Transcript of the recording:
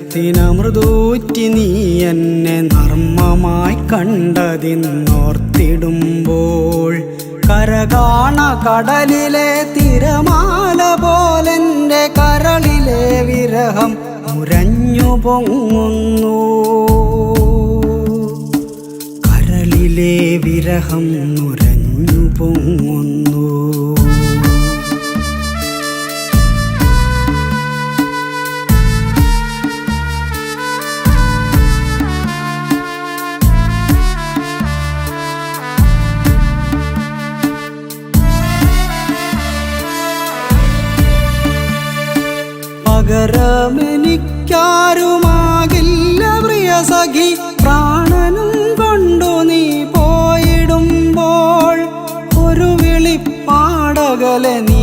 സ്നേഹത്തിനമൃതൂറ്റി നീ എന്നെ നർമ്മമായി കണ്ടതിന്നോർത്തിടുമ്പോൾ കരകാണ കടലിലെ തിരമാല പോലെൻ്റെ കരളിലെ വിരഹം മുരഞ്ഞു പൊങ്ങുന്നു. കരളിലെ വിരഹം മുരഞ്ഞു പൊങ്ങുന്നു. പകരമെനിക്കാരുമാകില്ല പ്രിയ സഖി, പ്രാണനും കൊണ്ടു നീ പോയിടുമ്പോൾ ഒരു വിളിപ്പാടകലെ നീ